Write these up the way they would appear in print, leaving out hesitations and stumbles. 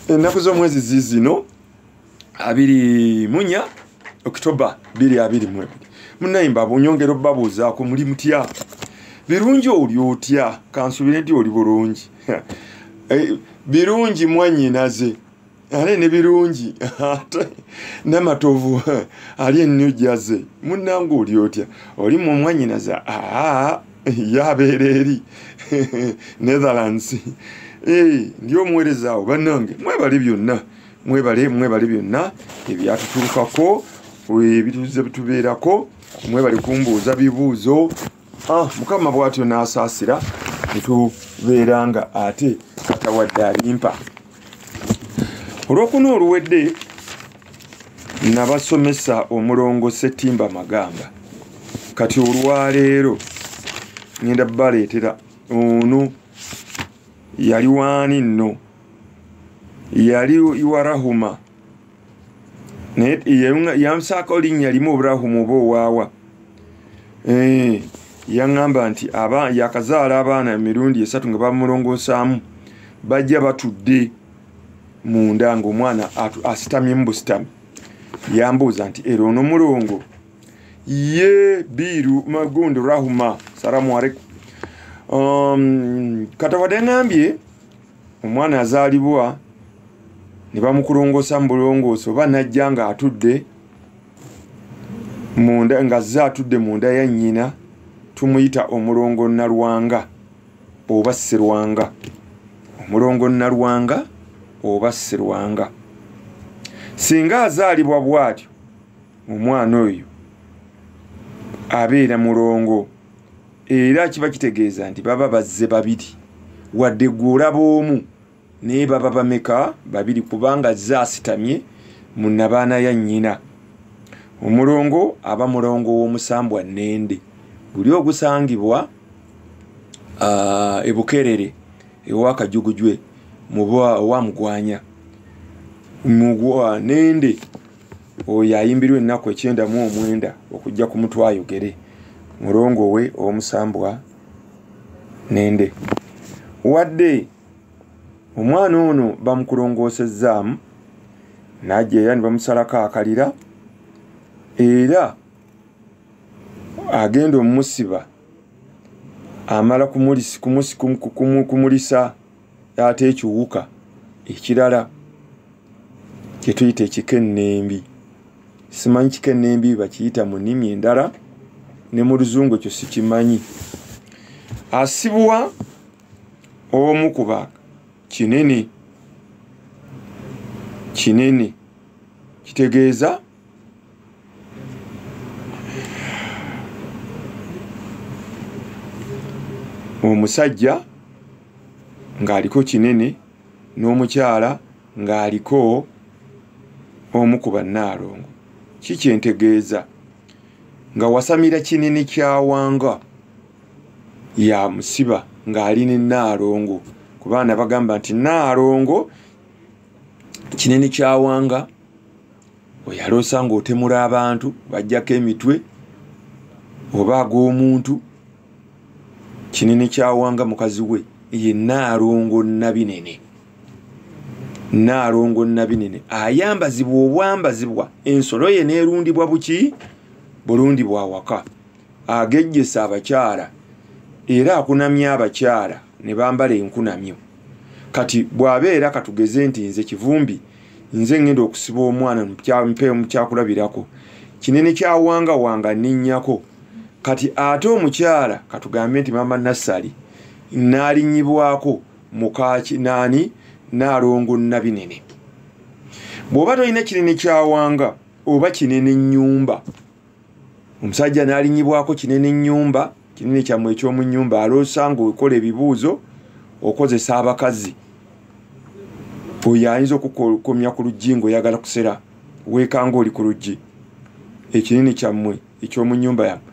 Ennaku z'omwezi zizino 24 Oktoba 2022 munayimba bunyongero babuuzaako muli mutya birungi oli otya kansubire nti oli bulungi birungi mwanyinaze ale ne birungi namatovu ali ennyojaze munnange oli otya oli mu mwanyinaza yabeera Netherlands ndio muweereza awo bannange mwebale byonna mwebale byonna ebyatutuukako ebituze bitubeerako mwebale kumbuuza bibuuzo mukama bw'atyo n'asaasira netubeeranga ate katawadde alimpa olwokuna oluwedde nabasomesa omulongo Ssettimba Magamba kati olwaleero ngenda baleetera ono yali waani nno yali iwarahuma yamsaako linnya limu oburahumu oba owaawa yaŋŋamba nti yakazaala abaana emirundi 3 nga bamulongosaamu bajja batudde munda ng'omwana asitamye mu busitami yambuuza nti era ono mulongo ye biiru magundu rahuma salamu alaikum katawadde ngambye omwana azaalibwa ne bamukulongosa mu bulongooso oba najja nga atudde munda nga azze atudde munda ya nnyina tumuyita omulongo Nalwanga oba Sserwanga omulongo Nalwanga oba Sserwanga singa azaalibwa bw'atyo omwana oyo abeera mulongo era kiba kitegeeza nti baba bazze babiri wadde gwe olaba omu naye baba bameka babiri kubanga azze asitamye mu nnabaana ya nnyina omulongo aba mulongo w'omusambwa Nnende guli ogusangibwa ebukerere ewakajugujwe owa Mugwanya Nnende oyo ayimbirwa ennaku 99 okujja ku mutwe ayogere mulongo we omusambwa Nnende wadde omwana ono bamukulongosezzaamu najja era ne bamusalako akalira era agenda omusiba amala kumulisa ate ekiwuka ekirala kyetuyita ekikennembi simanyi kikennembi bakiyita mu nnimi endala ne mu luzungu ekyo sikimanyi asibwa omu kuba kinene kitegeeza omusajja ng'aliko kinene n'omukyala ng'aliko omu ku bannaalongo kikyentegeeza nga wasamira kinene kyawanga ya musiba ng'ali ne Nnaalongo kubaana bagamba nti Nnaalongo kinene kyawanga oyaloosa ng'otemula abantu bajjako emitwe oba ag'omuntu kinene kyawanga mukazi we ye Nnaalongo Nabinene Nnaalongo Nabinene ayambazibwa obwambazibwa ensolo ye neerundibwa buki bulundibwa awaka agejjesa abakyala era akunamya abakyala ne bambala enkunamyo kati bw'abeera katugeze nti nze Kivumbi nze ngenda okusiba omwana mu kyakulabirako kinene kyawanga wanga ninnyako kati ate omukyala katugambe nti mama Nassali n'alinnyibwako mukaki nani Nnaalongo Nabinene bw'oba tolina kinene kyawanga oba kinene nnyumba omusajja n'alinnyibwako kinene nnyumba kinene kyammwe ekyomu nnyumba aloosa ng'okola ebibuuzo okozesa abakazi oyo ayinza okukomya ku luggi ng'oyagala kusera weekanga oli ku luggi ekinene kyammwe ekyomu nnyumba yammwe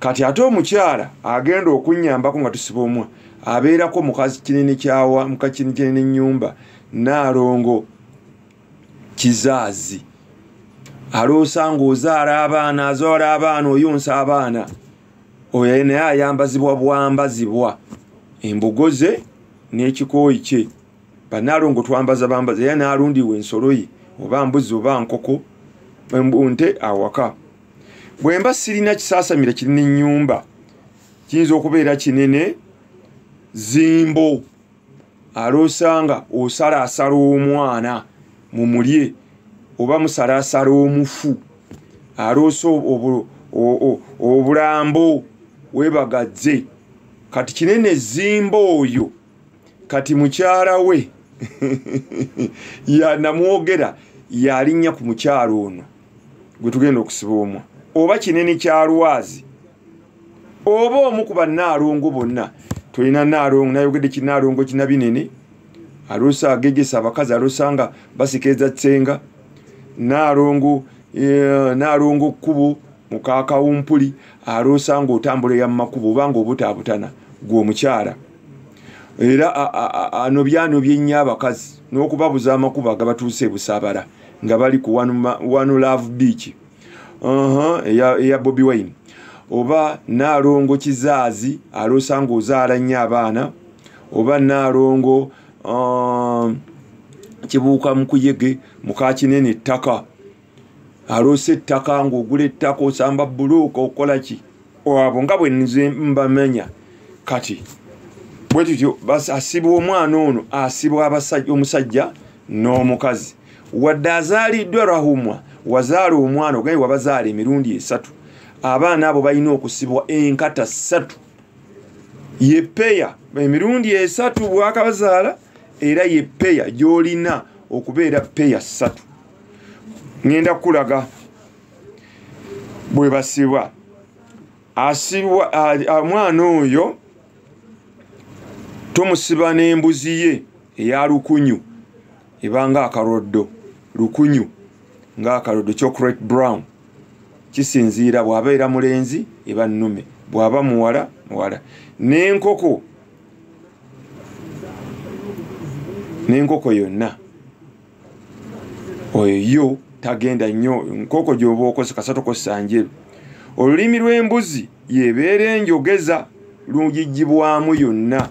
kati ate omukyala agenda okunnyambako nga tusiba omwa abeerako mukazi kinene kyawa mukakini kinene nnyumba Nnaalongo kizaazi aloosa ng'ozaala abaana azaala abaana oyonsa abaana oyo naye ayambazibwa bwambazibwa embogo ze n'ekikooyi kye banalongo twambaza bambaza ya nalundiwe ensolo ye oba mbuzi oba nkoko nte awaka bwemba sirina kisaasamira kirina ennyumba kiyinza okubeera kinene zimbo alosanga osalaasala omwana mu mulye oba musalaasala omufu aloosa obulambo webagadze kati kinene zimbo oyo kati mukyala we yanamwogera yalinnya ku mukyalo ono gwe tugenda okusiba omwa oba kinene kya lwazi oba omu ku bannaalongo bonna tulina naalongo nayogedde kinaalongo kina binene aloosa agegesa abakazi aloosanga basikeza tsenga naalongo kkubo mukakawumpuli aloosanga otambula ya makubo obanga obutaabutana gw'omukyala era anobyano ennyo abakazi n'okubabuza amakubo agabatuuse busaabala nga bali ku one love beach eya Bobi Wine oba naalongo kizaazi aloosanga ozaala nnyo abaana oba naalongo kibuuka mukuyege mukakinene ettaka aloosa ettaka ng'ogula ettaka osamba bbuluuka okola ki abo nga bwe nze mbamenya kati bwe tutyo asibwa omwana ono asibwa omusajja n'omukazi wadde azaaliddwa rahumwa wazaala omwana ogaye wabazaala emirundi 3 abaana abo balina okusibwa enkata 3 yepeya emirundi 3 bwakabazaala era yepeya gy'olina okubeera peya 3 ngenda kulaga bwe basibwa asibwa omwana oyo tumusiba n'embuzi ye eya lukunyu ebanga akaroddo lukunyu nga akaroddo chocolate brown kisinziira bw'abeera mulenzi eba nnume bw'aba muwala n'enkoko yonna oyo tagenda nnyo nkoko gy'oba okoze kasatu kossa njeru olulimi lw'embuzi yebeera enjogeza lugijjibwamu yonna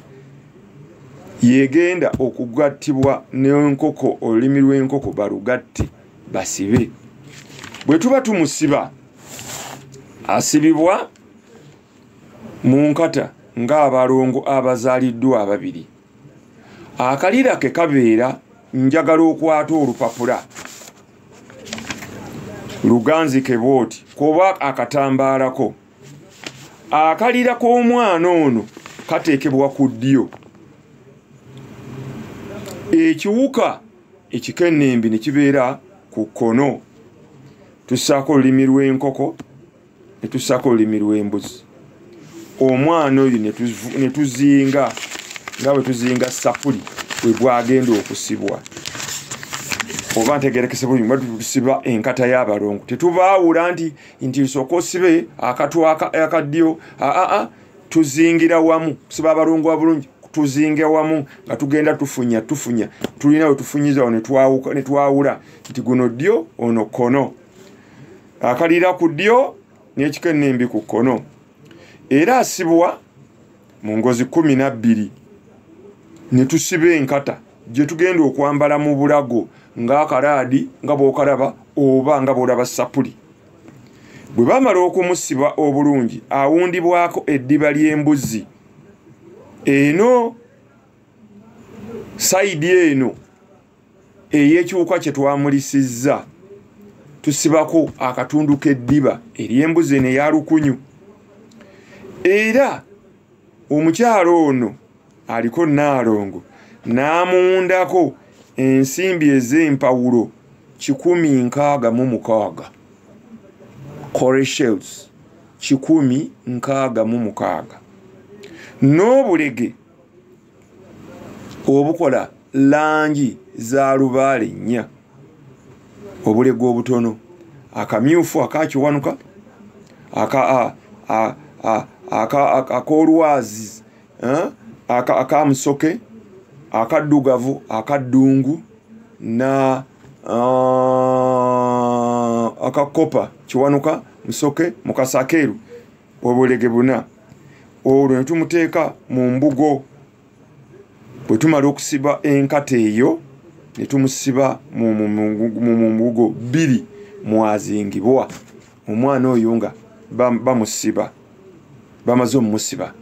yegenda okugattibwa n'enkoko olulimi lw'enkoko balugatte basibe bwe tuba tumusiba asibibwa mu nkata ng'abalongo abazaaliddwa ababiri akalira ke kabeera njagala okwata olupapula luganzike bwoti kuba akatambaalako akalira k'omwana ono kateekebwa ku ddyo ekiwuka ekikennembi ne kibeera ku kkono tussaako olulimi lw'enkoko ne tussaako olulimi lw'embuzi omwana oyo ne tuzinga nga bwe tuzinga sapuli bwe bwagenda okusibwa oba ntegerekese bulungi bwe tusiba enkata y'abalongo tetubaawula nti sooka osibe akatu akaddyo tuzingira wamu kusiba abalongo abulungi tuzinge wamu nga tugenda tufunya tulina we tufunyizawo ne twawula nti guno ddyo ono kkono akalira ku ddyo n'ekikennembi ku kkono era asibwa mu ngozi 12 ne tusiba enkata gye tugenda okwambala mu bulago ng'akalaadi nga bw'okalaba oba nga bw'olaba sapuli bwe bamala okumusiba obulungi awundibwako eddiba ly'embuzi eno sayidi eno ey'ekiwuka kye twamulisizza tusibako akatundu k'eddiba ery'embuzi eno eya lukunyu era omukyalo ono aliko naalongo n'amuwundako ensimbi ez'empawulo 166 Coreshels 166 n'obulege obukola langi za Lubaale 4 obulege obutono akamyufu akakiwanuka akolwazi akamusoke akaddugavu akaddungu na akakopa kiwanuka musoke mukasakeru obulege buna olwo ne tumuteeka mu mbugo bwe tumala okusiba enkata eyo ne tumusiba mu mbugo 2 mwazingibwa omwana oyo nga bamusiba bamaze omusiba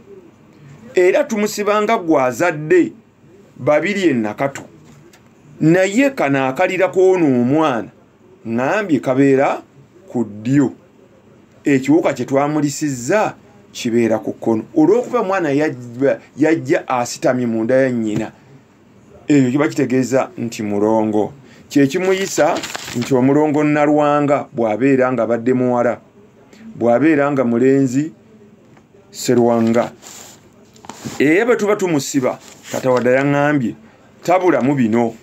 era tumusiba nga gwazadde 2 enakatu naye kana akalirako ono omwana ngambye kabeera ku ddyo ekiwuka kye twamulisizza kibeera ku kkono olw'okuba mwana yajja asitamye mu nda ya nnyina ekyo kiba kitegeeza nti mulongo kyekimuyisa nti omulongo Nalwanga bw'abeera nga badde muwala bw'abeera nga mulenzi Sserwanga era bwe tuba tumusiba Katawadda yaŋŋambye tabulamu bino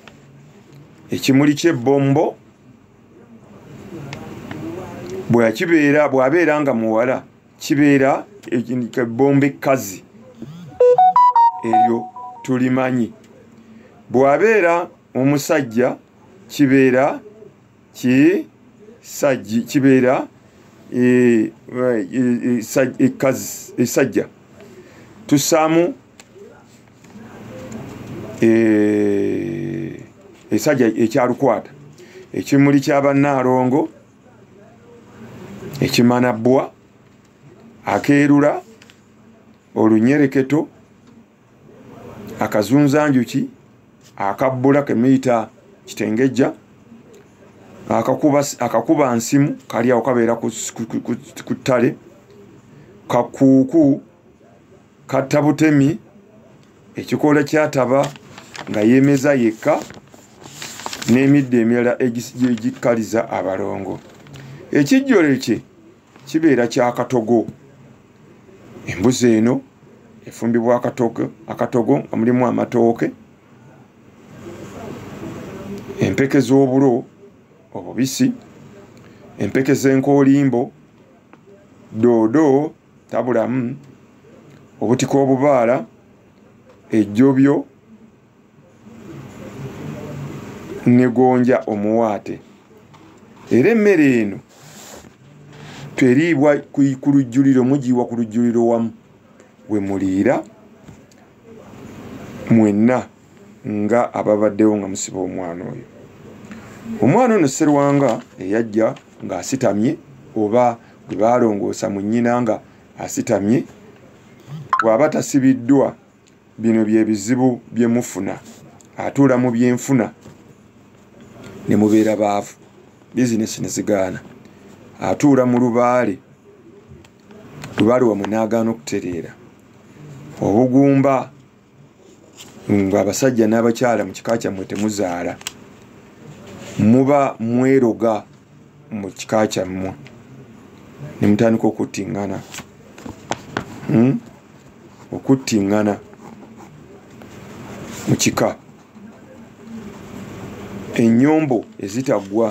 ekimuli ky'ebbombo bw'abeera nga muwala kibeera ebbombo ekkazi eryo tulimanyi bw'abeera omusajja kibeera kibeera esajja tussaamu esajja ekyalukwata ekimuli ky'abannaalongo ekimanabbwa akeerula olunyereketo akazunzanjuki akabbula kemuyita kitengejja akakuba nsimu kali awo kabeera ku ttale kakuuku kattabutemi ekikola kyataba nga yeemeza yekka n'emidde emirala egikkaliza abalongo ekijjole kye kibeera kyakatogo embuzi eno efumbibwa akatogo nga mulimu amatooke empeke z'obulo obubisi empeke z'enkoolimbo doodo tabulamu obutika obubaala ejjobyo ne gonja omuwaate era emmere eno teriibwa ku lujjuliro mugiibwa ku lujjuliro wamu we muliira mwenna nga ababaddewo nga musiba omwana oyo omwana ono Sserwanga eyajja ng'asitamye oba bwe baalongoosa mu nnyina nga asitamye bw'aba tasibiddwa bino bye bizibu bye mufuna atuula mu byenfuna ne mubeera baavu bizinesi ne zigaana atuula mu Lubaale wamwe n'agaana okutereera obugumba ng'abasajja n'abakyala mu kika kyammwe temuzaala muba mweroga mu kika kyammwe ne mutandika okuttiŋŋana okuttiŋŋana mu kika ennyombo ezitaggwa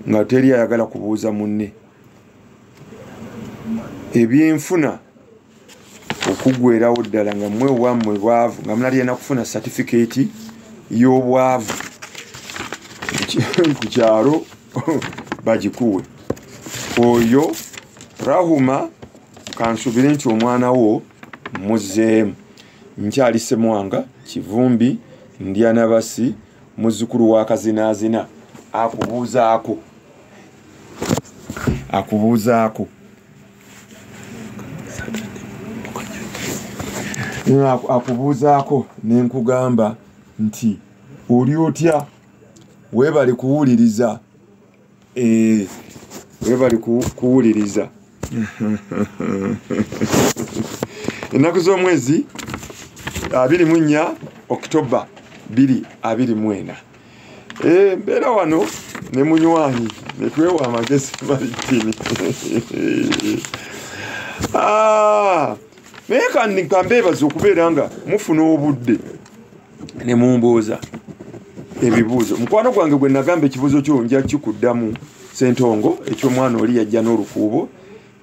nga teri ayagala kubuuza munne ebyenfuna okugwerawo ddala nga mmwe wammwe bwavu nga munalyena kufuna certificate y'obwavu ku kyalo bagikuwe oyo Rahuma kansubire nti omwana wo muzzeemu nkyali Ssemwanga Kivumbi Ndiana Basi muzzukulu wa Kazinaazina akubuuzaako ne nkugamba nti oli otya weebale kuwuliriza kuwuliriza ennaku z'omwezi 24 Oktoba 2024 mbeera wano ne munywanyi ne twewa amagezi Maritini naye kambeebaza okubeera nga mufuna obudde ne mumbuuza ebibuuzo mukwano gwange gwe nagamba ekibuuzo kyo nja kikuddamu Ssentongo eky'omwana oli yajja n'olukuubo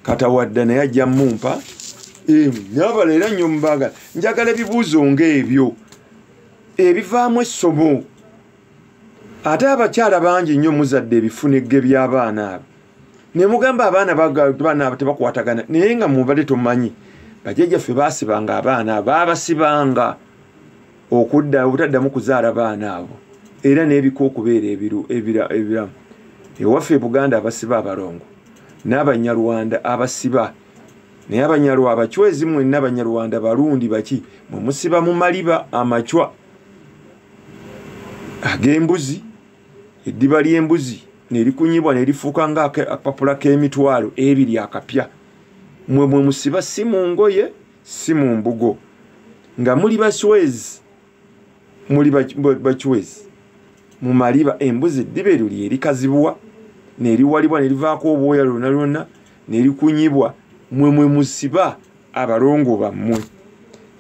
Katawadda naye ajja mumpa nyabala era nnyo mbaagala njagala ebibuuzo ng'ebyo ebivaamu essomo ate abakyala bangi nnyo muzadde ebifunegge by'abaana abo ne mugamba abaana abo tebakwatagana naye nga mubadde tomanyi bajjajjaffe baasibanga abaana baabasibanga okudda obutaddamu kuzaala baana abo era n'ebika okubeera ebiramu. Ewaffe Buganda abasiba abalongo n'Abanyarwanda abasiba, naye Abanyarwanda abachwezi mwenna Abanyarwanda balundi baki mwe musiba mu maliba amachwa ag'embuzi, eddiba ly'embuzi nerikunyibwa nerifuuka ng'akapapula k'emitwalo ebiri akapya. Mwe musiba si mu ngoye si mu mbugo, nga muli bachwezi, muli bachwezi mu maliba. Embuzi eddiba eryo lyerikazibwa neriwalibwa nerivaako obwoya lwonna lwonna nerikunyibwa. Mwe musiba abalongo bammwe.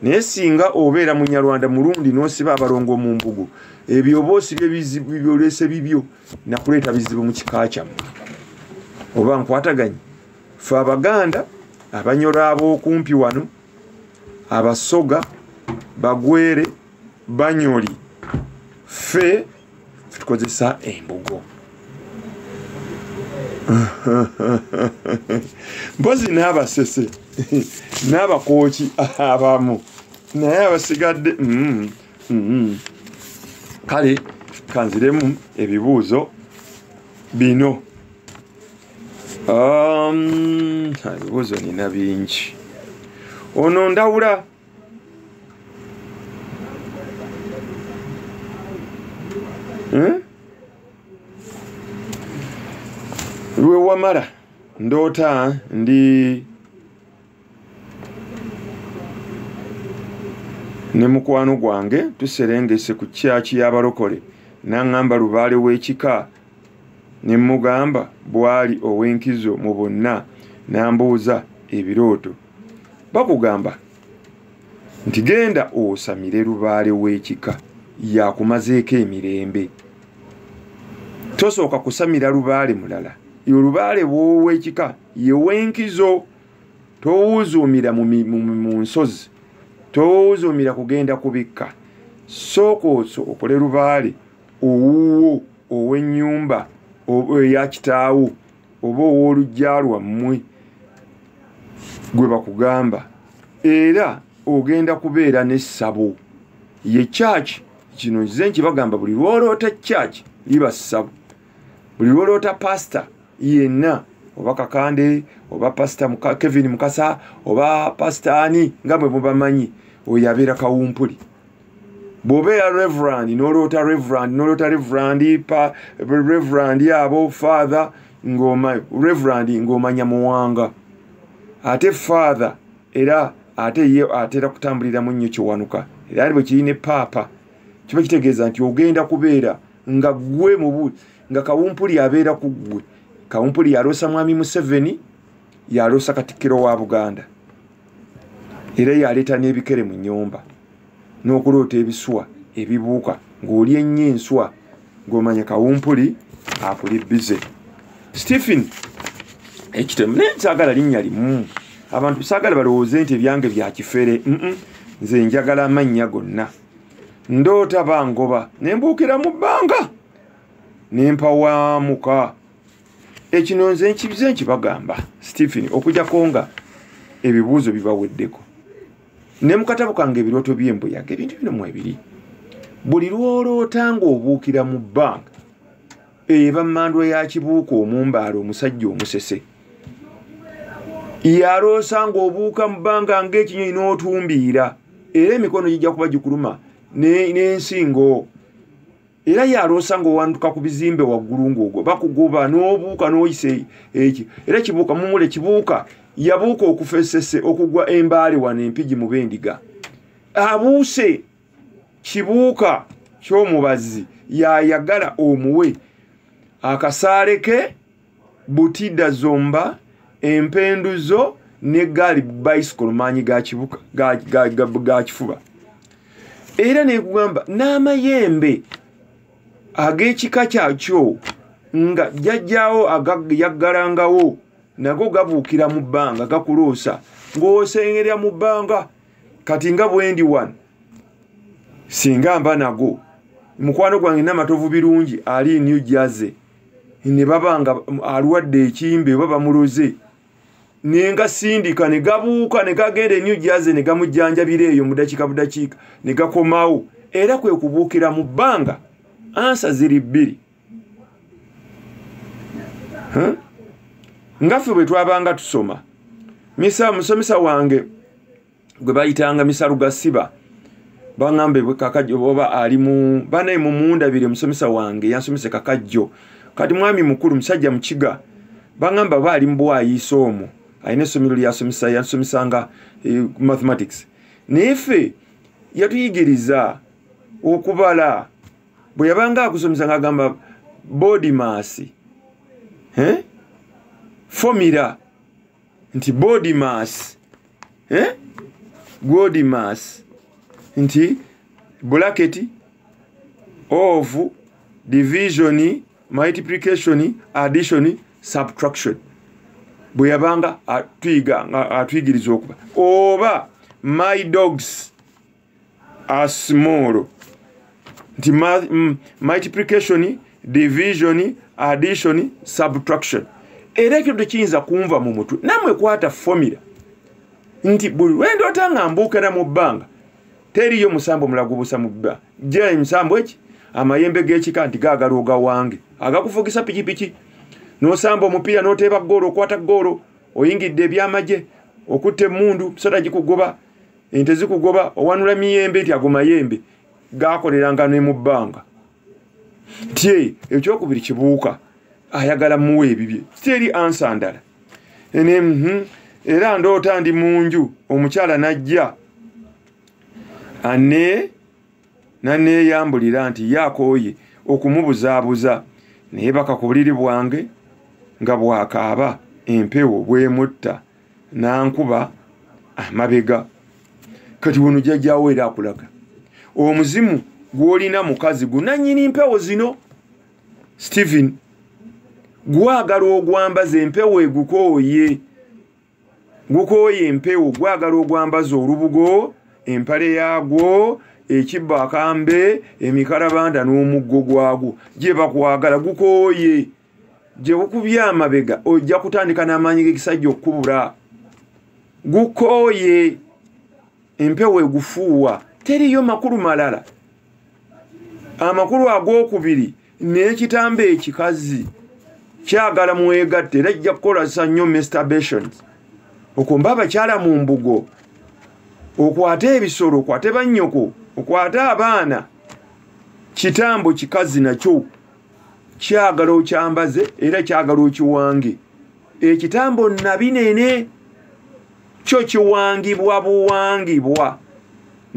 Naye singa obeera Munyarwanda mulundi n'osiba abalongo mu mbugo, ebyo oba osibye bizibu byolese bibyo nakuleeta bizibu mu kika kyammwe oba nkwataganye. Ffe Abaganda Abanyoro ab'okumpi wano, Abasoga, Bagwere, Banyoli, ffe tukozesa embugo. Mpozi n'Abasese n'Abakooki abamu, naye abasigadde kale kanziremu ebibuuzo bino. Ebibuuzo nina bingi. Ono Ndawula lwe wamala ndoota ndi ne mukwano gwange tuserengese ku kyaki y'abalokole, n'aŋŋamba Lubaale w'ekika, ne mugamba bwali ow'enkizo mu bonna, n'ambuuza ebirooto. Bakugamba nti genda osamire Lubaale w'ekika, yakumazeeko emirembe. Tosooka kusamira Lubaale mulala, yo Lubaale w'ekika ye w'enkizo. Towuzuumira mu nsozi, towuzuumira kugenda kubikka. Sooka okole Lubaale owuwo, ow'ennyumba, eya kitaawo, oba ow'olujja lwammwe gwe bakugamba. Era ogenda kubeera n'essabo, ye church. Kino nze nkibagamba, buli lwoloota church liba ssabo. Buli lwoloota pastor yenna, oba Kakande, oba pastor Kevin Mukasa, oba pastor ani nga bwe mubamanyi, oyo abeera kawumpuli. Bw'obeera reverend n'oloota reverend abo father ng'omanya muwanga. Ate father era ate ye atera kutambulira mu nnyo kiwanuka. Era bwe kirina paapa kiba kitegeeza nti ogenda kubeera nga gwe nga kawumpuli abeera ku ggwe. Kawumpuli yaloosa Mwami Museveni, yaloosa Katikkiro wa Buganda, era yaleeta n'ebikere mu nnyumba n'okuloota ebiswa ebibuuka ng'oli ennyo enswa ng'omanya kawumpuli akuli bize. Stephen ekitemu naye nsaagala linnya limu. Abantu saagala balowooze nti ebyange bya kifere. Nze njagala amannya gonna. Ndoota bangoba ne mbuukira mu bbanga ne mpawamuka. Ekino nze nkibagamba Stephen okujjako nga ebibuuzo bibaweddeko. Ne mu katabo kange ebirooto by'embuyaga ebintu bino mu ebiri. Buli lwoloota ng'obuukira mu bbanga, eba mmandwa ya kibuuka omumbaala omusajja omusese. Yaloosa ng'obuuka mu bbanga ng'ekinyonyi n'otumbiira, era emikono gijja kuba gikuluma n'ensingo. Era yaloosa ng'owanduka ku bizimbe waggulu ng'ogwo bakugoba n'obuuka n'oyise eki. Era kibuuka mumule kibuuka yabuuka okufesese okugwa embaale wano empigi mu b'endiga. Abuuse kibuuka ky'omubazi yayagala omuwe akasaale ke, butida zomba, empenduzo ne gaali bicycle maanyi ga kibuka ga kifuba. Era nekugamba n'amayembe ag'ekika kyakyo nga jjajjaawo yaggalangawo nago gabuukira mu bbanga gakuloosa ng'osengerera mu bbanga. Kati nga bwendi wano singa mba nago mukwano gwange n'amatovu birungi ali New Jersey ne babanga alwadde ekimbe oba bamuloze nenga sindika ne gabuuka ne gagenda New Jersey ne gamujjanjabira eyo mu dakiika ne gakomawo era kwe kubuukira mu bbanga. Ansa ziri bbiri. Ngaffe bwe twabanga tusoma musomesa wange gwe bayitanga Misalugasiba bangambe kakajjo oba ali mu banaye mu mundabire musomesa wange yansomese kakajjo kati mwami mukuru musajja mukiga bangamba bali mbwayiisa omwo ayina essomero yansomisanga mathematics nefe yatuyigiriza okubala bwe yabanga akusomesa ngagamba body mass formula nti body mass body mass nti bracket of division multiplication addition subtraction bwe yabanga atuyigiriza okuba oba my dogs are small nti multiplication division addition subtraction era ekyo tekiyinza kunva mu mutwe namwe kwata formula nti buli lwendo otanga mbuukira mu bbanga teriyo musambo mulagubusa mu bba je musambo eki amayembe g'ekika nti gaagala ogawange agakufugisa pikipiki n'osamba omupiira n'oteeba ggoolo okwata ggoolo oyingidde ebyamaje okutte emmundu soda gikugoba ente zikugoba owanula miyembe nti ago mayembe gaakoleranga ne mu bbanga tye ekyokubiri kibuuka ayagala muwe ebibye teri ansa ndala era ndoota ndi munju omukyala najja naneeyambulira nti yakooye okumubuzaabuza naye baka ku buliri bwange nga bwakaaba empewo bwemutta nankuba amabega kati wono jjajjaawo era akulaga omuzimu gw'olina mukazi gunannyini mpewo zino Stephen gwagala ogwambaza empewo egukooye empewo gwagala ogwambaza olubugo empale yaagwo ekibba akambe emikalabanda n'omuggo gwagwo gye bakwagala gukooye gye bukubya amabega ojja kutandika n'amaanyi g'ekisajja okukubula gukooye empewo egufuuwa teriyo makulu malala amakulu ag'okubiri n'ekitambo ekikazi kyagala mwegatte era jja kukolasa nnyo masturbations okumba abakyala mu mbugo okwate ebisolo okwate bannyoko okwate abaana kitambo kikazi nakyo kyagala okyambaze era kyagala okiwange ekitambo nabinene kyo kiwangibwa buwangibwa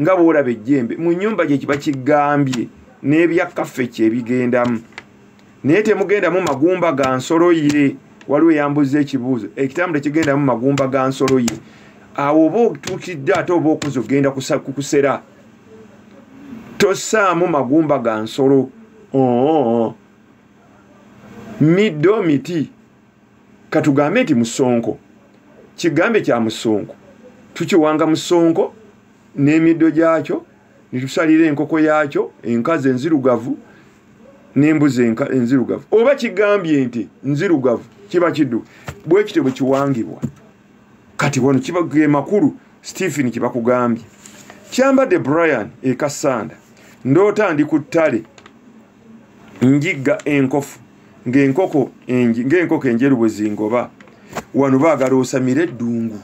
nga bw'olaba ejjembe mu nnyumba gye kiba kigambye n'ebyakaffe kyebigendamu naye temugendamu magumba ga nsolo ye waliwo eyambuza ekibuuzo ekitambo tekigendamu magumba ga nsolo ye awo oba otuukidde ate oba okuza ogenda kukusera tossaamu magumba ga nsolo middo miti katugambe nti musonko kigambe kya musonko tukiwanga musonko n'emiddo gyakyo nitusalira enkoko yaakyo enkazi enzirugavu n'embuzi enzirugavu oba kigambye nti nzirugavu kiba kiddu bwe kityo bwe kiwangibwa kati wano kiba ge makulu Stephen kiba kugambye kyambadde Brian ekasanda ndoota ndi ku ttale njigga enkofu ng'enkoko enjeru bwe zingoba wano baagala osamira eddungu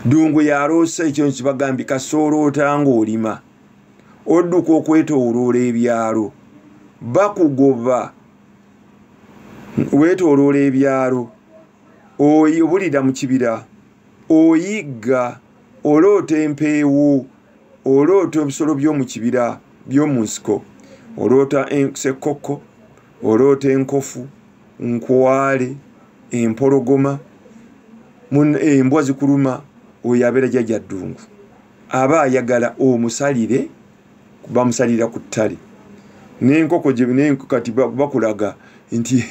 ddungu yaloosa ekyo kibagambye kasooloota ng'olima odduka okwetooloola ebyalo bakugoba weetooloola ebyalo obulira mu kibira oyigga oloota empeewo oloota ebisolo by'omu kibira by'omu nsiko oloota sekoko oloota enkofu nkwale empologoma embwa zikuluma oyo abeera jjajja ddungu aba ayagala omusalire bamusalira ku ttale n'enkoko kati bakulaga nti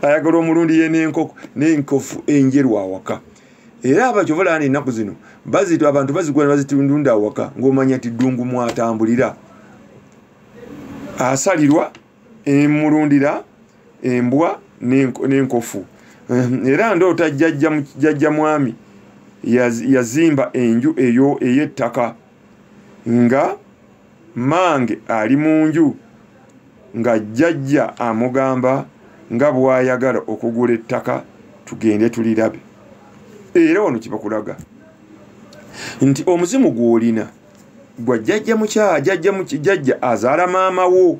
ayagala omulundi ye n'enkofu enjeru awaka era abakyovolana ennaku zino abantu bazigula bazitundunda awaka ng'omanya nti ddungu mwatambulira asalirwa emulundira embwa n'enkofu era ndoota jjajja mwami yazimba enju eyo ey'ettaka nga mange ali mu nju nga jjajja amugamba nga bw'ayagala okugula ettaka tugende tulirabe. Era wano kibakulaga nti omuzimu gw'olina gwa jjajja azaala maama wo,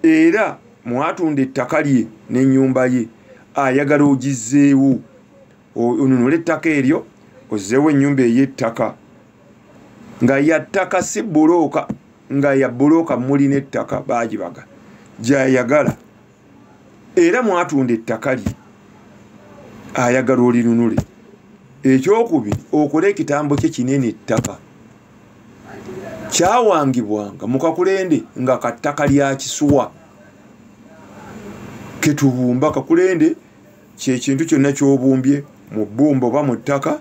era mwatunda ettaka lye n'ennyumba ye ayagala ogizzeewo, onunula ettaka eryo ozzeewo ennyumba ey'ettaka nga ya ttaka si bulooka, nga ya bulooka muli n'ettaka baagibaga gy'ayagala, era mwatunda ettaka lye ayagala olinunule. Ekyokubiri, okole ekitambo kye kinene ettaka kyawangibwanga mu Kakulende nga kattaka lya Kisuwa ketubumba. Kakulende kyekintu kyonna kyobumbye mu bbumba oba mu ttaka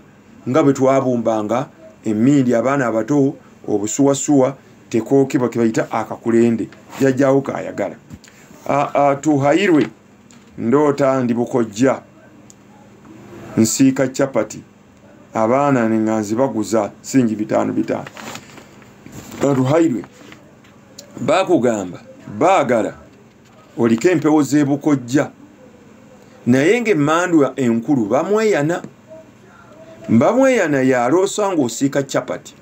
nga bwe twabumbanga emmindi abaana abato obusuwasuwa tekookebwa ke bayita akakulende. Jjajjaawo kaayagala. Tuhayirwe ndoota ndi Bukojja nsiika capati abaana nga nzibaguza singi 5. Tuhayirwe bakugamba baagala oliko empewo z'e Bukojja naye ng'emmandwa enkulu bamweyana yaloosa ng'osiika capati,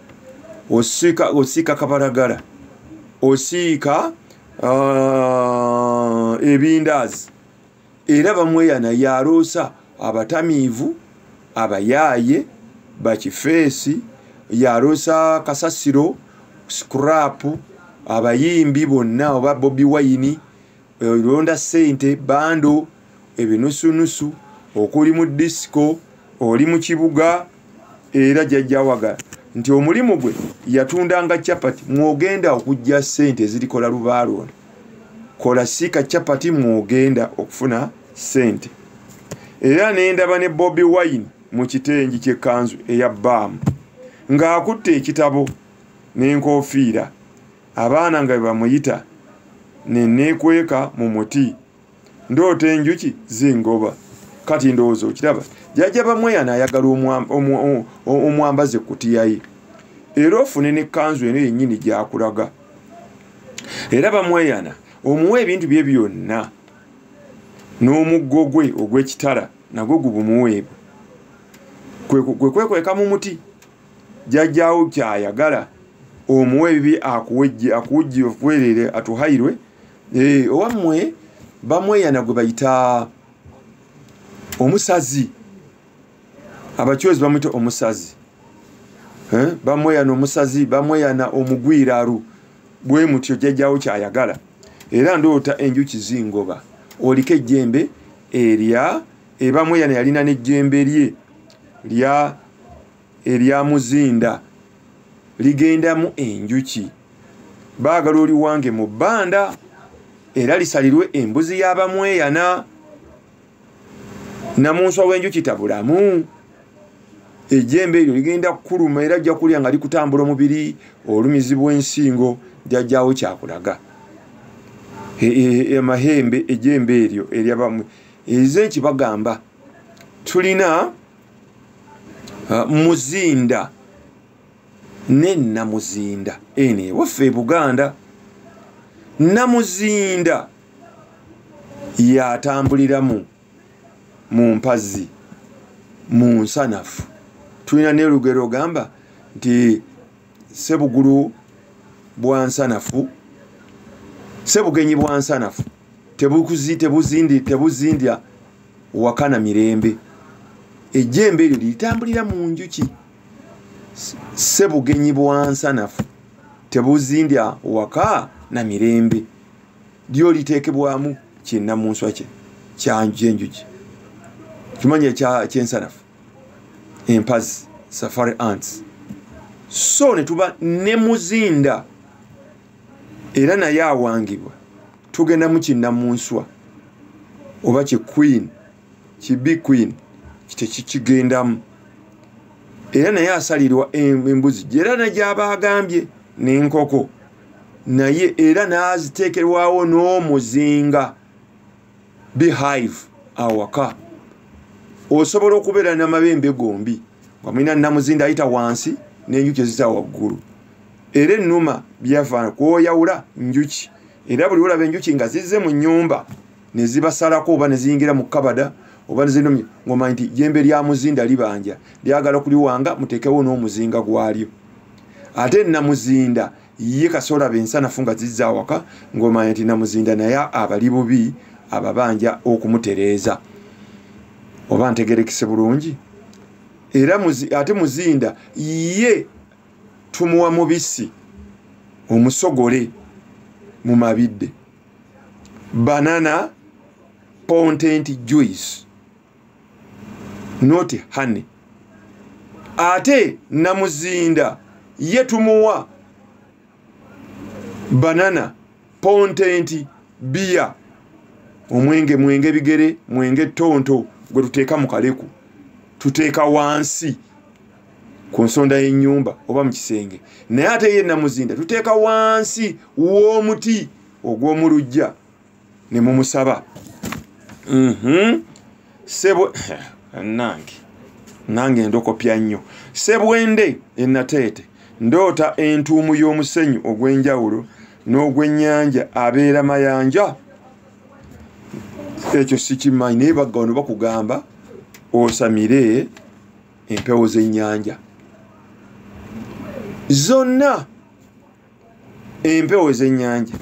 osiika kabalagala, osiika ebindaazi, era bamweyana yaloosa abatamiivu, abayaaye, bakifeesi, yaloosa kasasiro, scrap, abayimbi bonna oba Bobi Wine, londa ssente, bando, ebinusunusu, okuli mu disco, oli mu kibuga. Era jjajjawagala nti omulimu gwe yatundanga capati, mwogenda okujja ssente zirikola Lubaale, kola siika capati mwogenda okufuna ssente. Era nendaba ne Bobi Wine mu kitengi ky'ekkanzu eya bbaamu ng'akutte ekitabo n'enkofiira, abaana nga bamuyita neneekweka mu muti, ndoota enjuki zingoba. Kati ndowooza okiraba, jjajja bamweyana ayagala omwambaze ekkutiya ye, era ofune n'ekkanzu eno yennyini gy'akulaga. Era bamweyana omuwa ebintu bye byonna, n'omuggo gwe ogw'ekitala nagwo gubumuweebwe, kwe kwekweka mu muti. Jjajjaawo kyayagala omuwa ebibye akuwujje okwerere atuhayirwe. Owammwe bamweyana gwe bayita omusazi, abachoozi bamuyita omusazi. Bamweyana omusazi, bamweyana omugwiraru, bwe mutyo jjajjaawo kyayagala. Era ndoota enjuki zingoba, oliko ejjembe bamweyana yalina n'ejjembe lye erya muzinda ligendamu enjuki. Baagala oli wange mu bbanda, era lisalirwe embuzi y'abamweyana. Namunswa w'enjuki tabulamu, ejjembe eryo ligenda kukuluma era ajja kulya nga likutambula omubiri, olumizi bw'ensingo. Jjajjaawo kyakulaga amahembe ejjembe eryo eryabamwe. Ezenki bagamba tulina muzinda ne namuzinda ene waffe Buganda. Namuzinda yatambuliramu mu mpazi mu nsanafu. Tulina ne lugero gamba nti sebugulu bwa nsanafu, sebugenyi bwa nsanafu tebuzindya wakana mirembe. Ejjembe eryo litambulira mu njuki. Sebugenyi bwa nsanafu tebuzindya waka na mirembe. Lyo liteekebwamu kinnamunswa kye kyanjenjuki. Kimanye kyensanafu, empazi, safari ants. So ne tuba ne muzinda, era naye awangibwa. Tugenda mu kinnamunswa oba ki queen, kibi queen kitekigendamu. Era naye asalirwa embuzi, era nagyaba agambye n'enkoko naye era n'aziteekerwawo n'omuzinga beehive awaka. Osobola okubeera n'amabembe gombi nga mulina namuzinda ayita wansi n'enjuki ezita waggulu. era ennuma byavaana kwoyawula njuki era buli olaba enjuki nga zizze mu nnyumba ne zibasalako oba ne ziyingira mu kabada oba ne zinomye ng'omanyi nti jjembe lya muzinda libanja lyagala kuliwanga muteekewo n'omuzinga gwalyo ate namuzinda ye kasolaba ensanafu nga zizza awaka ng'omanyi nti namuzinda naye abali bubi ababanja okumutereeza oba ntegerekese bulungi era ate muzinda ye tumuwa mubisi omusogole mu mabidde banana content juice not honey ate namuzinda ye tumuwa banana content beer mwenge bigere mwenge tonto gwe tuteeka mu kaleku tuteeka wansi ku nsonda y'ennyumba oba mu kisenge naye ate ye namuzinda tuteeka wansi w'omuti ogw'omulujja ne mumusaba sebo nange ndokopya nnyo sebwende ennateete ndoota entuumu y'omusenyu ogw'enjawulo n'ogw'ennyanja abeera mayanja ekyo sikimanyi naye baggawano bakugamba osamire empewo z'ennyanja zonna empewo z'ennyanja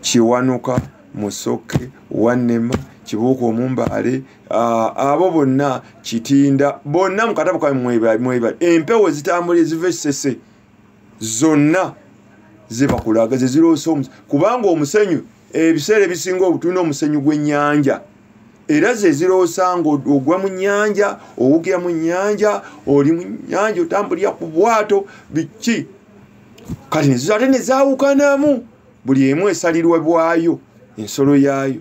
Kiwanuka Musoke Wannema Kibuuka Omumbaale abo bonna Kitinda bonna mu katabo ka mweba empewo zitambula zive sese zonna zibakulaga ziroosa kubanga omusenyu ebiseera ebisinga obutunda omusenyu gw'ennyanja era ze ziroosa ng'ogwa mu nnyanja owugira mu nnyanja oli mu nnyanja otambulira ku bwato biki kati nezo ate ne zaawukanamu buli emu esalirwa bwayo ensolo yaayo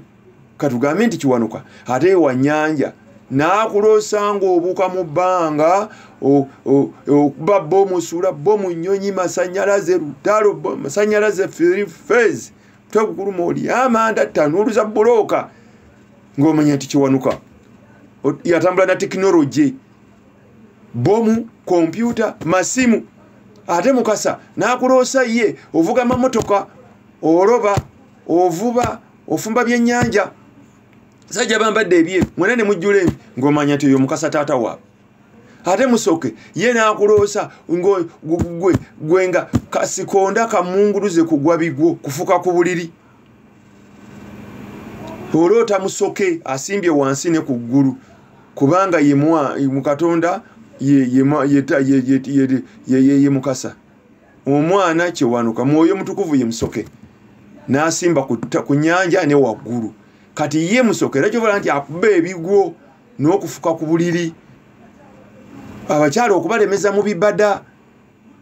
katugambe nti Kiwanuka ate ewa nnyanja naakuloosa ng'obuuka mu bbanga okuba bomu osula bomu nnyonyi masanyalaze lutalo masanyalaze phase tokukuluma oli amanda tanuuluza bulooka ng'omanya nti Kiwanuka yatambula na tekinologi bomu kompyuta masimu ate Mukasa naakuloosa ye ovuga mamotoka oloba ovuba ofumba byennyanja sajja bambadde ebyeru mwena ne mujjula embi ng'omanya nti oyo Mukasa taata waabwe ate Musoke ye naakuloosa gwe nga kasikonda kamunguluze kugwa bigwo kufuka ku buliri oloota Musoke asimbye wansi ne ku ggulu kubanga ye mu Katonda ye Mukasa omwana Kiwanuka mwoyo mutukuvu ye Musoke n'asimba ku nnyanja ne waggulu kati ye Musoke era kyobola nti akuba ebigwo n'okufuka ku buliri abakyala okubalemeza mu bibada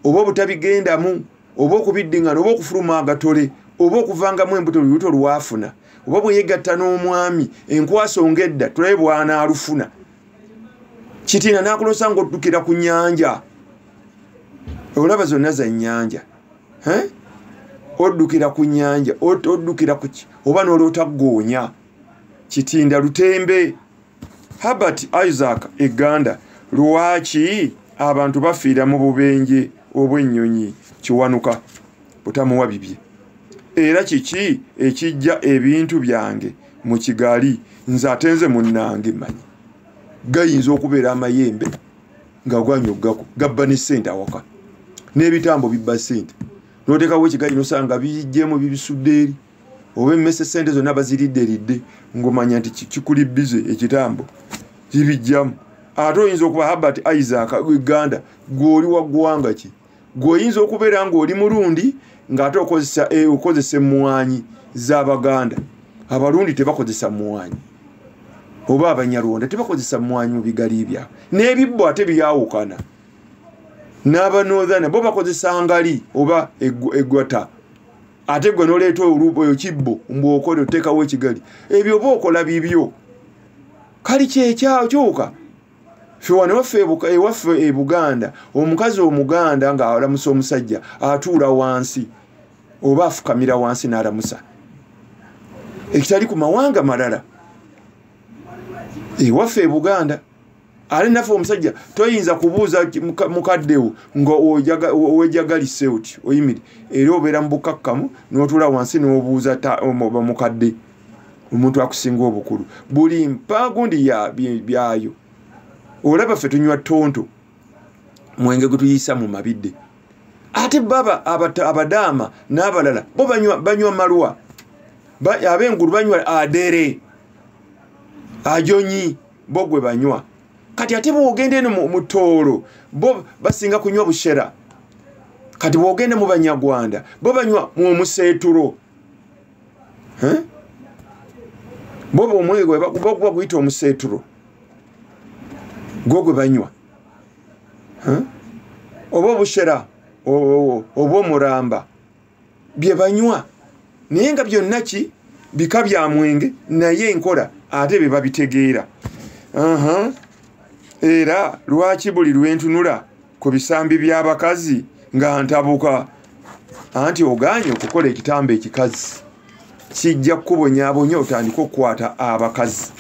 oba obutabigendamu oba okubiddiŋŋana oba okufuluma agatole oba okuvangamu embuto lubuto lwafuna oba bwe yegatta n'omwami enkwaso ng'edda tulabe bw'anaalufuna Kitina n'akuloosa ng'oddukira ku nnyanja olaba zonna za nnyanja oddukira ku nnyanja oddukira ku ki oba n'oloota ggoonya Kitinda Lutembe Herbert Isaac Eganda lwaki abantu bafiira mu bubenje obw'ennyonyi Kiwanuka butamuwa bibye era kiki ekijja ebintu byange mu kigali nze atenze munnange manyi gayinza okubeera amayembe nga gwanyoggako gabba ne ssente awaka n'ebitambo bibba ssente n'oteekawo ekigali nosanga bijjemu bibisudde eri oba emmese ssente zonna baziridderidde ng'omanya nti kikulibbize ekitambo kibijjamu ate oyinza okuba Herbert Isaac Uganda gw'oli wa ggwanga ki gw'oyinza okubeera ng'oli mulundi ng'ate okozesa emmwanyi z'Abaganda Abarundi tebakozesa mmwanyi oba Abanyarwanda tebakozesa mmwanyi mu bigali byabwe n'ebibbo ate byawukana n'Abanothana bo bakozesa ngali oba eggwata ate gwe n'oleeta oyo kibbo mbw'okole oteekawo ekigali ebyo oba okola bibyo kali kyekyakyuka ffe wano ewaffe e Buganda omukazi Omuganda ng'alamusa omusajja atuula wansi oba afukamira wansi n'alamusa ekitali ku mawanga malala ewaffe e Buganda ali nafe omusajja toyinza kubuuza mukaddewo ng'owejagalise oti oyimiri era obeera mu bukakkamu n'otula wansi n'obuuza mukadde omuntu akusinga obukulu buli mpaagundi byayo olaba ffe tunywa tonto mwenge gwe tuyisa mu mabidde ate baba abadaama n'abalala bo banywa malwa ab'engulu banywa adere ajonyi bo gwe banywa kati ate bwogende eno mu toolo bo basinga kunywa bushera kati bwogende mu banyagwanda bo banywa mu museeturo bo omwenge gwe baguyita omuseeturo gwo gwe banywa oba obushera oba omuramba bye banywa naye nga byonna ki bika bya mwenge naye enkola ate be babitegeera era lwaki buli lwentunula ku bisambi by'abakazi nga ntabuka anti oganye okukola ekitambo ekikazi kijja kukubonyaabonya otandika okukwata abakazi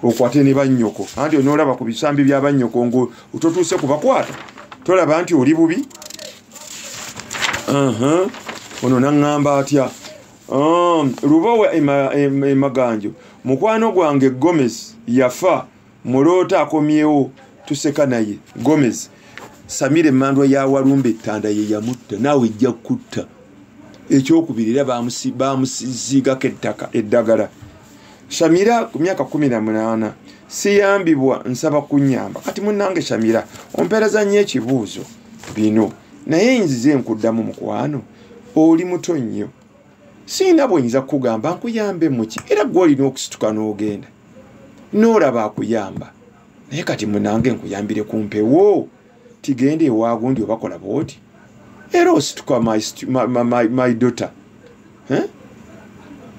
okwate ne bannyoko anti onoolaba ku bisambi by'abannyoko ngo ototuuse kubakwata tolaba nti oli bubi ono naŋŋamba atya lubawe emaganjo mukwano gwange Gomez yafa muloota akomyewo tuseka naye Gomez Samire Mandwa ya Walumbe Tanda ye yamutta nawe ejja kutta ekyokubiri era bamusiigako ettaka eddagala Shamira ku myaka 18 siyambibwa nsaba kunyamba kati munnange Shamira ompereza nnyo ekibuuzo bino naye nzize nkuddamu mukwano oli muto nnyo sina bwonyinza kugamba nkuyambe muki era gwolina okusituka n'ogenda n'olaba akuyamba naye kati munange nkuyambire kumpewo tigende ewaagundi obakola booti era osituka my daughter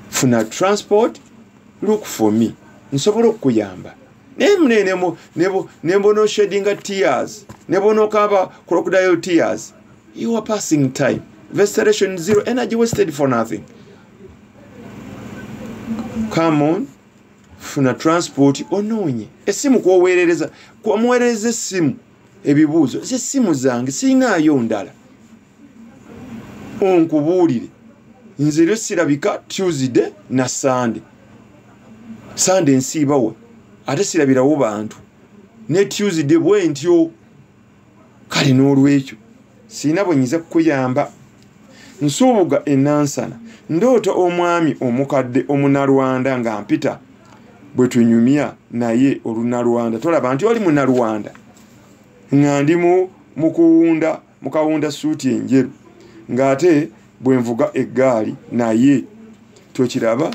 funa transport look for me nsobola okukuyamba nembona oshedinga tears nebona okaba crocodile tears you are passing time restoration zero energy wasted for nothing come on funa transport onoonye essimu kwoweerereza kwamuweerereza essimu ebibuuzo z'essimu zange siinaayo ndala onkubuulire nze lyo sirabika Tuesday na Sunday nsiibawo ate sirabirawo bantu ne Tuesday bwe ntyo kale n'olwekyo siina bwenyiza kukuyamba nsuubuga ennansana ndoota omwami omukadde omunalwanda nga mpita bwe tunyumya naye olunalwanda tolaba nti oli munalwanda nga ndi mukawunda suuti enjeru ng'ate bwe nvuga eggaali naye tokiraba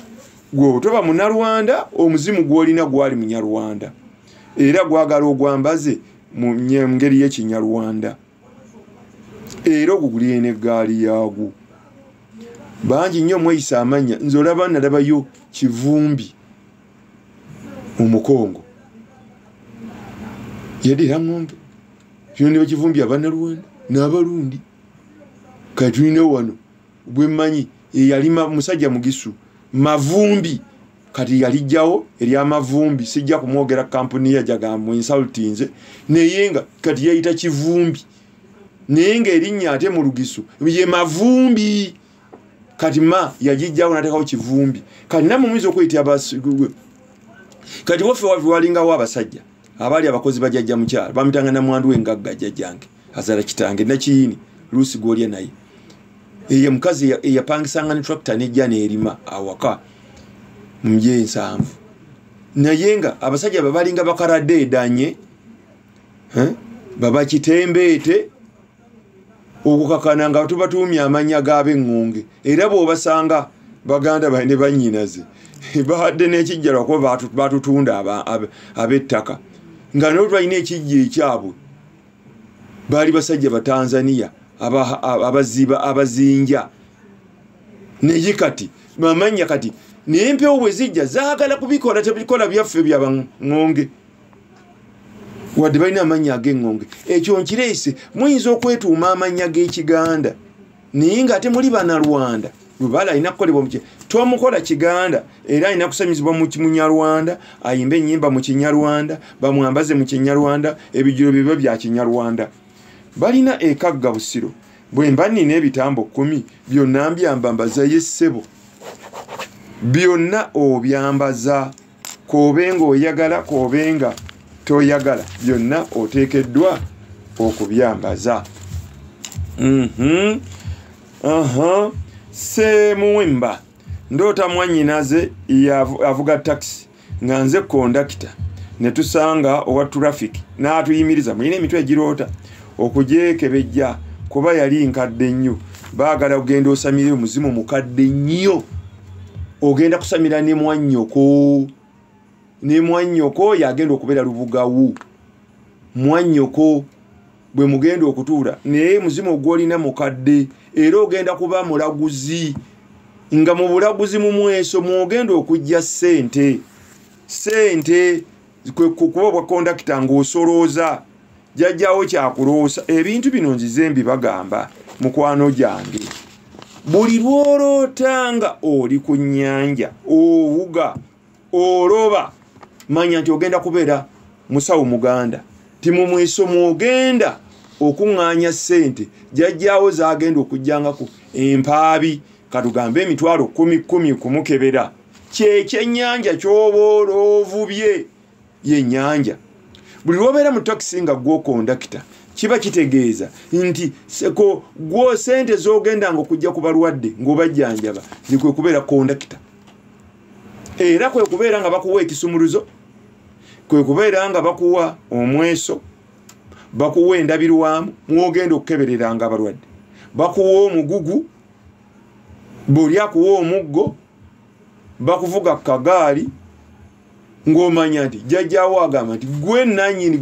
gwe toba munalwanda omuzimu gw'olina gwali munyalwanda era gwagala ogwambaze mu ngeri y'ekinyalwanda era ogugulire n'eggaali yaagwo bangi nnyo mweyisa amanya nze olaba nalabayo Kivumbi omukongo yadira ng'ombe byonna bakivumbi abanalwanda n'abalundi kati tulina wano bwe mmanyi eyalima musajja mugisu Mavumbi kati yalijjawo ery'amavumbi sijja kumwogera kampuni yajagamba insultinze naye nga kati yayita Kivumbi naye nga erinnya ate mu Lugisu ye Mavumbi kati yagijjawo n'ateekawo Kivumbi kati namwe muyinza okweyita abasigu kati waffe walingawo abasajja abaali abakozi bajjajja mukyala bamutanga namwandu w'engagga jjajjange azala kitange nakiyini Luusi gw'olya naye eye mukazi eyapangisanga ne tractor nejja n'erima awaka mu Njensanvu naye nga abasajja babalinga bakaradde edanye baba kitembeete okukakana nga tubatuumya amanya g'ab'eŋŋonge era bw'obasanga baganda ne bannyinaze bahadde n'ekijjalwa kuba batutunda ab'ettaka nga nabo balina ekijja ekyabwe baali basajja Batanzania abazinja naye kati bamanya kati n'empewo bwe zijja zaagala kubikola tebikola byaffe byabaŋŋonge wadde balina amanya ag'eŋŋonge ekyo nkireese muyinza okwetuuma amanya g'Ekiganda naye ng'ate muli Banalwanda Lubaale alina kukolebwa tomukola Kiganda era alina kusanyizibwa mu Kinyarwanda, ayimbe ennyimba mu Kinyarwanda, bamwambaze mu Kinyarwanda, ebijiro bibyo bya Kinyarwanda. Balina ekagga Busiro. Bwe mba nina ebitambo 10 byonna mbyambaza yessebo. Byonna obyambaza kobenga oyagala kobenga toyagala byonna oteekeddwa okubyambaza. Semuwemba ndoota mwannyinaze avuga taxi nga nze kondakita ne tusanga owa traffic n'atuyimiriza mulina emitwe egiroota okugyekebejja kuba yali nkadde nnyo. Baagala kugenda osamire omuzimu mukadde nnyo, ogenda kusamira ne mwannyoko yagenda okubeera lubugawu. Mwannyoko bwe mugenda okutuula naye muzimu ogwolina mukadde era ogenda kuba mulaguzi, nga mu bulaguzi mu mweso mwogenda okujja ssente kuba bwa kondakita ng'osolooza jjajjawo kyakuloosa. Ebintu bino nzize mbibagamba mukwano gyange. Buli lwolootanga oli ku nnyanja owuga oloba manya nti ogenda kubeera musawo muganda, ti mu mweso mwogenda okuŋŋaanya ssente jjajjaawo zaagenda okujjangako empaabi katugambe emitwalo 10 kumukebera. Kyekyennyanja ky'oba olwovubye yennyanja. Buli lwobeera mu takisi nga gw'okondakita kiba kitegeeza nti gwo ssente z'ogendanga okujja ku balwadde ng'obajjanjaba zikwe kubeera kondakita. Era kwe kubeera nga bakuwa ekisumuluzo, kwe kubeera nga bakuwa omweso, bakuwa endabirwamu mwogenda okukebereranga abalwadde, bakuwa omugugu, buli akuwa omuggo, bakuvuga kagaali ng'omanya nti jjajjaawo agamba nti gwe nannyini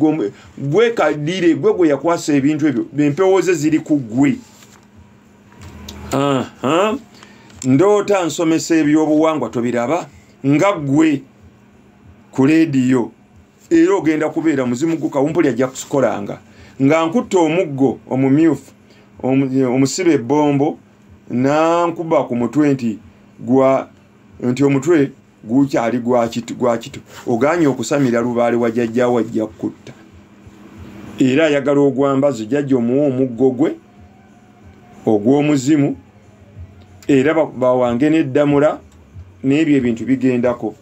gwe kadire gwe yakwasa ebintu ebyo empewo ze ziri ku ggwe. Ndoota nsomesa ebyobuwangwa tobiraba nga ggwe ku leediyo era ogenda kubeera muzimu gwo kawumpuli ajja kusikolanga nga nkutta omuggo omumyufu omusibe ebbombo nankuba ku mutwe nti omutwe gukyali gwa kito oganye okusamira Lubaale wa jjajjaawo ajja kutta era ayagala ogwambazo jjajja omuwa omuggo gwe ogw'omuzimu era bawange n'eddamula n'ebyo ebintu bigendako.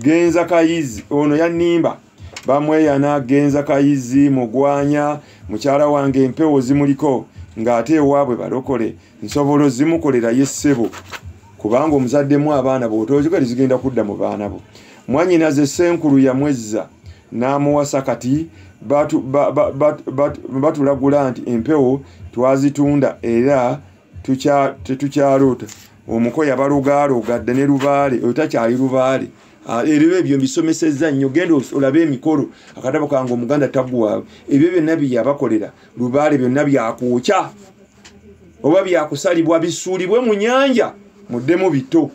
Genza Kayizi ono yannimba bamweyana Genza Kayizi mugwanya mukyala wange empewo zimuliko ng'ate ewaabwe balokole nsobola zimukolera yessebo kubanga omuzaddemu abaana bw'otoozikali zigenda kudda mu baana bo. Mwannyinaze Senkulu yamwezza n'amuwasa kati batulagula nti empewo twazitunda era tetukyaloota. Omuko yabalugaaloogadde ne Lubaale otakyali Lubaale. Era ebyo mbisomesezza nnyo, genda olabe emikolo akatabo kange omuganda taggwaawe. Ebyo byonna byabakolera Lubaale byonna byakwokya oba byakusalibwa bisuulibwe mu nnyanja muddemu bito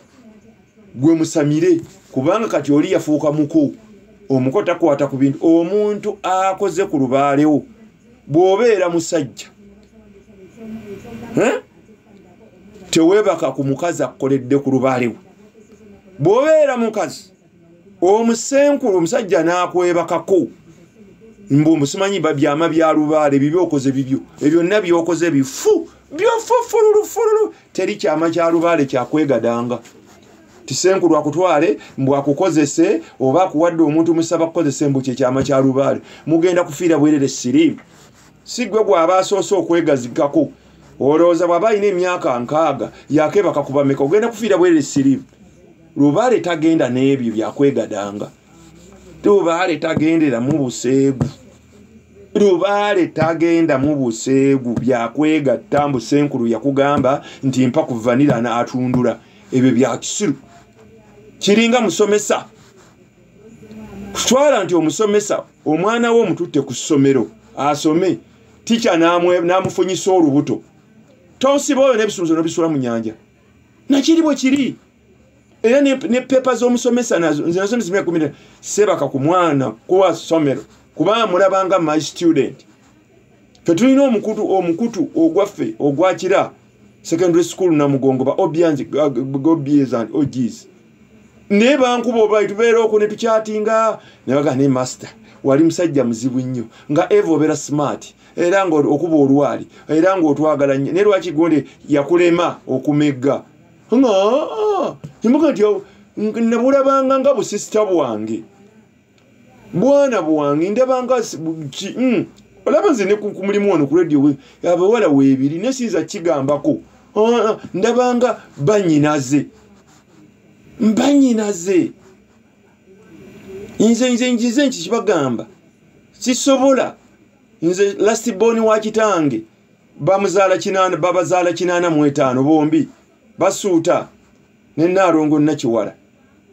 gwe musamire kubanga kati oli yafuuka muko. Omuko takwata ku bintu omuntu akoze ku Lubaalewo bw'obeera musajja teweebaka ku mukazi akukoledde ku Lubaalewo. Bw'obeera mukazi omusenkulu omusajja n'akwebakako mbu simanyi byama bya Lubaale bibyo okoze bibyo ebyo byonna byokoze bifu byofufululu teri kyama kya Lubaale kyakwegadanga. Tisenkulu akutwale mbu akukozese oba akuwadde omuntu musaba kukozesa mbu kyama kya Lubaale mugenda kufiira bwerere sirimu. Si gwe gw'aba asoose okwegazikako olowooza bw'aba alina emyaka 6 yakebaka kubameka ogenda kufiira bwerere sirimu. Lubaale tagenda n'ebyo byakwegadanga. Lubaale tagendera mu buseegu. Lubaale tagenda mu buseegu byakwegatta mbu Senkulu yakugamba nti mpa ku vanira n'atundula. Ebyo bya kisiru. Kiringa musomesa. Kutwala nti omusomesa omwana wo mututte ku ssomero asome ticha n'amufunyisa olubuto. Tonsiba oyo n'ebisumuluzo n'obisula mu nnyanja. Nakiri bwe kiri. Era ne pepa z'omusomesa nazo nze nasomesa emyaka 10 sebaka ku mwana kuwa ssomero kubanga mulabanga my student. Fe tulina omukutu ogwaffe ogwakira secondary school Namugongo ba Obianzi Gobies and OGs ne bankuba oba tubeera okwo ne tukyatinga ne baga ne master wali musajja muzibu nnyo nga Evo obera smart era nga okuba olwali era nga otwagala nnyo ne lwaki gonde yakulema okumegga imbuga nti nabulabanga nga busista bwange bwana bwange ndabanga olaba nze ne ku mulimu ono ku radio we abawala weebiri ne sinza kigambako ndabanga banyinaze nze nkibagamba sisobola nze last born wa kitange bamuzaala 8 babazaala 85 bombi basuuta ne Narongo Nakiwala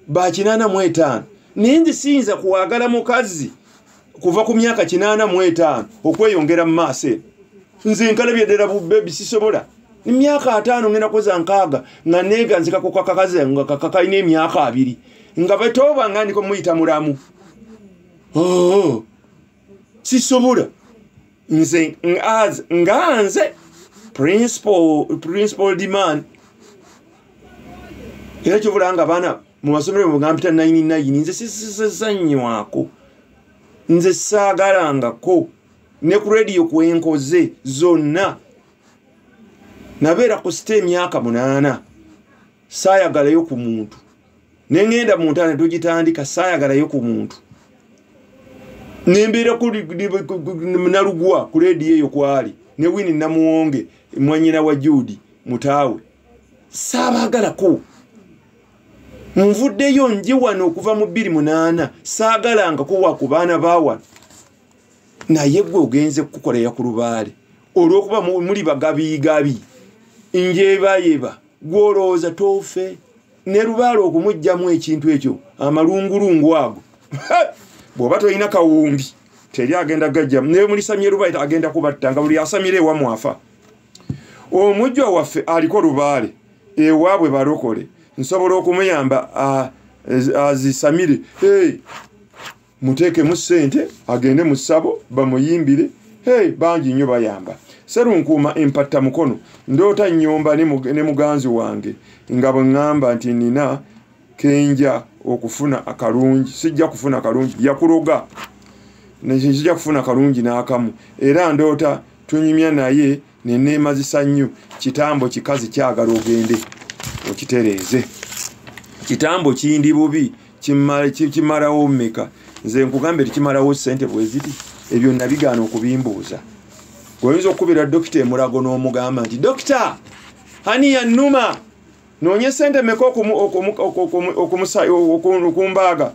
ba 85 ninzi sinza kuwagala mukazi kuva ku myaka 85 okweyongera mu maaso nze nkalabye ddala bubbebi sisobola emyaka 5 ngenda koza nkaaga nga neeganzika ku kakakaze nga kakakaine emyaka 2 nga betoba nga ndiko muyita mulamu sisobola nze nganze principal demand era kyovulanga abaana mu masomero mu gampita 99 nze sisanyywako nze saagalangako ne ku radio kwenkoze zonna nabeera ku site emyaka 8 saayagalayo ku muntu nengenda mu ntana tugitandika saayagalayo ku muntu nembeera ku nalugwa ku radio eyo kwali ne Winnie Namuwonge mwanyina wa Judy mutaawe saabagalako nvuddeyo nje wano okuva mu 28 saagalanga kuwa ku baana bawa naye gwe ogenze kukolera ku Lubaale olwokuba muli bagabigabi njebayeba gwolooza tofe ne Lubaale okumujjamu ekintu ekyo amalungulungu ago bw'oba toyina kawumbi teri agenda gajja ne muli samye Lubaale agenda kubattanga buli asamire wa mwafa omujjo waffe aliko Lubaale ewaabwe balokole nsobola okumuyamba azisamire muteeke mu ssente agende mu ssabo bamuyimbire bangi nnyo bayamba serunkuuma empatta mukono ndoota nnyomba ne muganzi wange nga bwe ŋŋamba nti nina kenja okufuna akalungi sijja kufuna kalungi yakuloga sijja kufuna kalungi n'akamu era ndoota tunyumya naye neneemazisa nnyo kitambo kikazi kyagala ogende okitereeze kitambo kindi bubi kimalawo mmeka nze nkugambe tikimalawo ssente bweziti ebyo nabigaana okubimbuuza goyinza okukubira dokita emulago n'omugamba nti dokita hani yannuma noonye ssente meka okumbaaga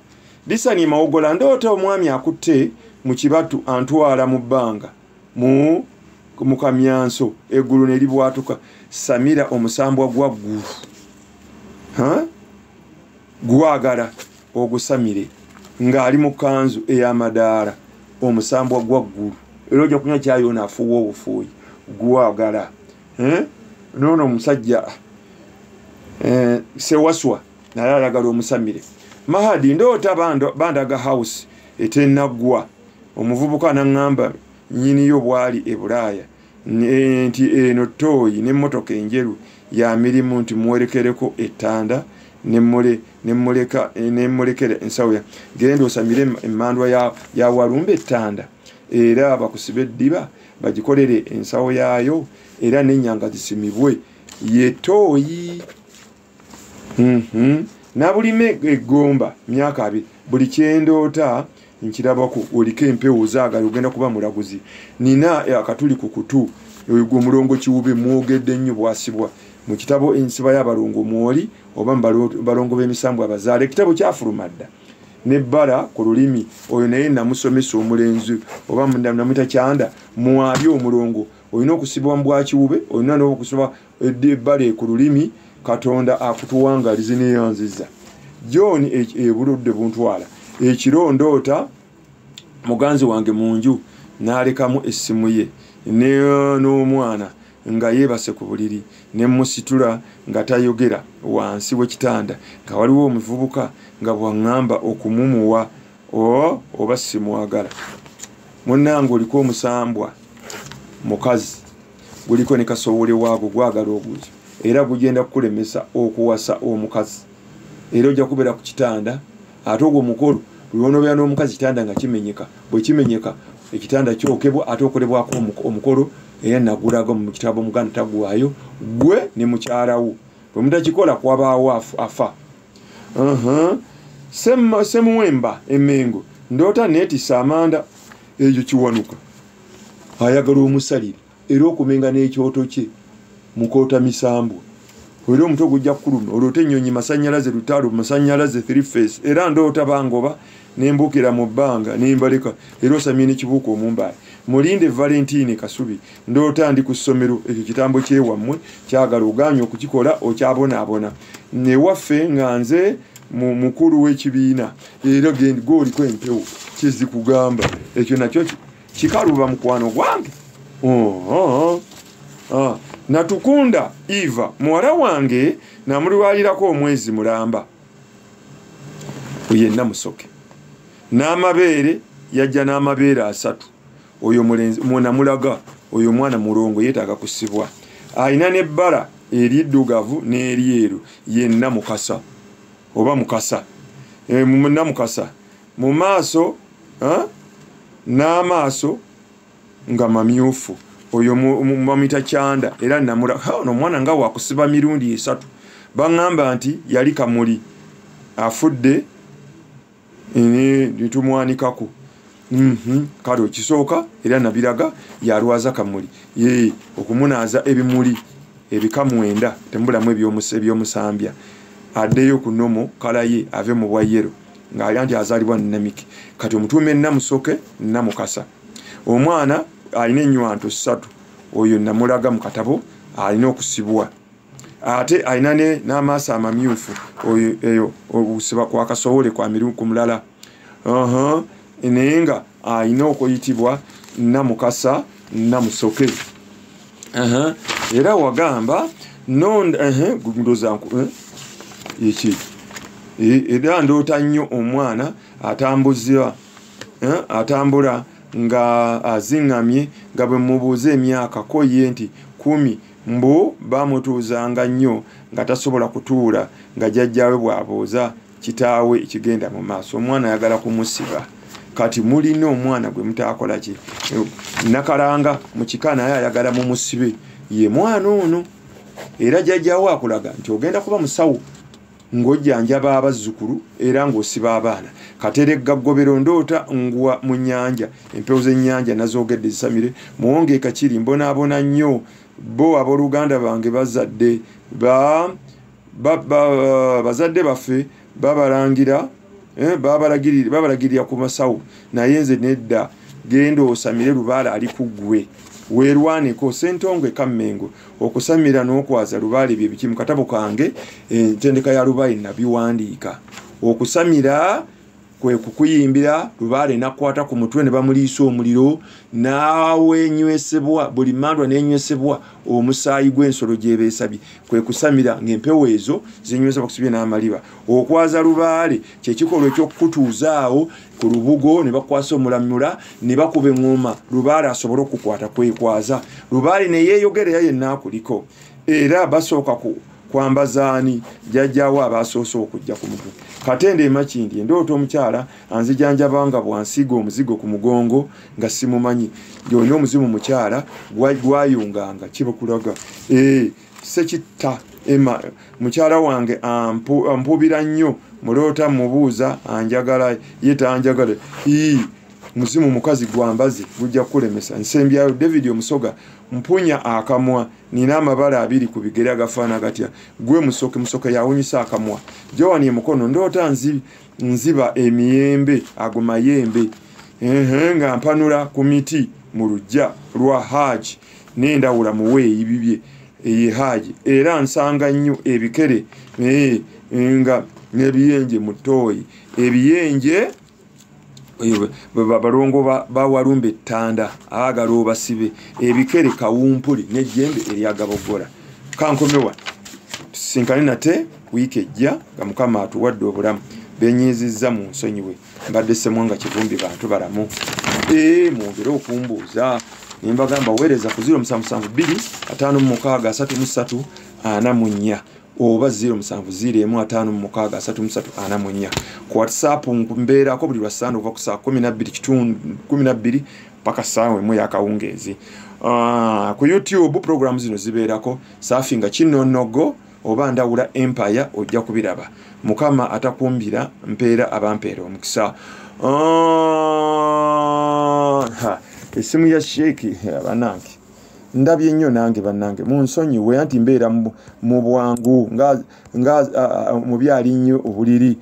lisani mawogola ndoota omwami akutte mu kibatu antwala mu bbanga mu kamyanso eggulu ne libwatuka samira omusambwa gwa ggulu gwagala ogusamire ng'ali mu kanzu ey'amadaala omusambwa gwa ggulu era ojja kunywa kyayo naafuuwa obufuuyi gwagala noono omusajja sewaswa naye ayagala omusamire mahadi ndoota bandaga house etennaggwa omuvubuka naŋŋamba nnyiniyo bwali e Bulaaya nti eno tooyi n'emmotoka enjeru ya mirimu nti muwerekereko ettanda nemmulekera ensawo genda osamire emmandwa ya walumba ettanda era bakusibe eddiba bagikolere ensawo yaayo era n'ennyanga zisimibwe yetooyi nabulime eggomba myaka 2 buli kyendoota nkirabako oliko empewo zaagala ogenda kuba mulaguzi nina akatuli ku kutu gwe mulongo kiwube mwogedde nnyo bwasibwa mu kitabo ensiba y'abalongo mwoli oba balongo b'emisambu abazaale ekitabo kyafulumadda nebbala ku lulimi oyo naye namusomesa omulenzi oba namwita kyanda mwali omulongo olina okusibwa mu bwakiwube olina n'okusibwa ebbala ku lulimi katonda akutuwangalize neyanziza John ebuludde buntwala ekiro ndoota muganzi wange mu nju n'alekamu essimu ye n'omwana nga yeebase ku buliri ne musitula nga tayogera wansi w'ekitanda nga waliwo omuvubuka nga bwaŋŋamba okumumuwa oba simwagala munnange oliko omusambwa mukazi guliko ne kasowole waago gwagala oguzo era gugenda kulemesa okuwasa omukazi era ojja kubeera ku kitanda ate ogwo mukolo lwonobeera n'omukazi kitanda nga kimenyeka bwe kimenyeka ekitanda kyokebwa ate okolebwako omukolo era nagulaga mu kitabo muganda tagwayo gwe ne mukyalawo bwe mutakikola kwabaawo afa semuwemba emengo ndoota neetisa amanda ekyo kiwanuka ayagala omusalire era okumenga n'ekyoto kye mukoota misambwa era omutwe gujja kuluma olwoota ennyonyi masanyalaze lutalo masanyalaze three face era ndoota bangoba nembukira mu bbanga nembaleka era osamye n'ekibuuka omumbaali mulinde Valentine Kasubi ndoota ndi ku ssomero ekyo kitambo kyewammwe kyagala oganya okukikola okyabonaabona newaffe nga nze mukulu w'ekibiina era gwoliko empewo kizikugamba ekyo nakyo kikaluba mukwano gwange Natukunda Eva muwala wange namulwalirako omwezi mulamba yenna musoke n'amabeere yajja n'amabeere 3 oyo namulaga oyo mwana mulongo yeetaaga kusibwa ayina n'ebbala eriddugavu n'eryeru yenna mukasa oba mukasa namukasa mu maaso n'amaaso nga mamyufu oyo mamita kyanda era namula ono mwana nga wakusiba mirundi 3 bangamba nti yali kamuli afudde nitumwanikako kale okisooka era nabiraga yalwaza kamuli okumunaaza ebimuli ebikamwenda tembulamu ebyomusambya addeyo ku nomo kalaye ave mu bwayero ng'ali nti azaalibwa nnamiki kati omutuume namusoke namukasa omwana alina ennywanto 3 oyo namulaga mu katabo alina okusibwa ate alina n'amaaso amamyufu oyo eyo okusiba kwa kasowole kwa mirundi ku mulala naye nga alina okuyitibwa namukasa namusoke era wagamba ndozanku iki era ndoota nnyo omwana atambula nga aziŋŋamye nga bwe mubuuza emyaka ko ye nti 10 mbu bamutuuzanga nnyo nga tasobola kutuula nga jjajjaawe bw'abuuza kitaawe ekigenda mu maaso omwana ayagala kumusiba kati mulina omwana gwe mutaakola ki nakalanga mu kika naye ayagala mumusibe ye mwana ono era jjajjaawe akulaga nti ogenda kuba musawo ng'ojjanjaba abazzukulu era ng'osiba abaana kateregga ggobero ndoota ngwa mu nnyanja empewo z'ennyanja nazoogedde zisamire muwongeeka kiri mbonaabona nnyo bo abooluganda bange bazadde bazadde baffe babalagirira ku masawo naye nze nedda genda osamire Lubaale ali ku ggwe weerwaneko Sentongwe Kammengo okusamira n'okwaza Lubaale bye biki mu katabo kange entendeka ya Lubaale nabiwandiika okusamira kwe kukuyimbira Lubaale nakwata ku mutwe ne bamuliisa omuliro naawe nywesebwa buli mandwa n'enywesebwa omusaayi gw'ensolo gyebeesabye kwe kusamira ng'empewo ezo zinywesebwa kusibye n'amaliba okwaza Lubaale kyekikolwa ekyokukutuuzaawo ku lubugo ne bakwasa omulamula ne bakuba eŋŋoma Lubaale asobole okukwata kwekwaza Lubaale ne yeeyogera yenna akuliko era basooka kwambazaani jjajjaawo abasoose okujja ku mutwe katende emakindi endoota omukyala anzijanjabanga bwansiga omuzigo ku mugongo nga simumanyi yonna omuzimu mukyala gwayunganga kibakulaga sekitta mukyala wange ampubira nnyo muloota mubuuza anjagala ye tanjagala muzimu mukazi gwambazi gujja kulemesa nsembyayo David omusoga mpunya akamwa nina amabala 2 ku bigere agafaana gatya gwe musoke yawunyisa akamwa Joani emukono ndoota nziba emiyembe agomayembe nga mpanula ku miti mu lujja lwa Haji n'endawula muweeyi bibye ye Haji era nsanga nnyo ebikere nga n'ebiyenje mu ttooyi ebiyenje balongo bawalumba ettanda agala obasibe ebikere kawumpuli n'ejjembe eryagabogola kankomewa tusinkane nate wiiki ejja nga Mukama atuwadde obulamu benyiizizza mu nsonyiwe mbadde Ssemwanga Kivumbi bantu balamu mwongere okumbuuza nimbagamba weereza ku 0772 oba 07015634 ku WhatsApp mbeerako buli lwasande okuva ku saa 12 paka saawa emu yakawungeezi. Ku YouTube program zino zibeerako, saafinga Ekinonoggo oba ndawula Empire ojja kubiraba. Mukama atakumbira mpeera abampeera omukisa. Esimu ya Sheikh banange ndabye nnyo nange bannange munsonyiwe anti mbeera mu bwangu nga mu byali nnyo obuliri.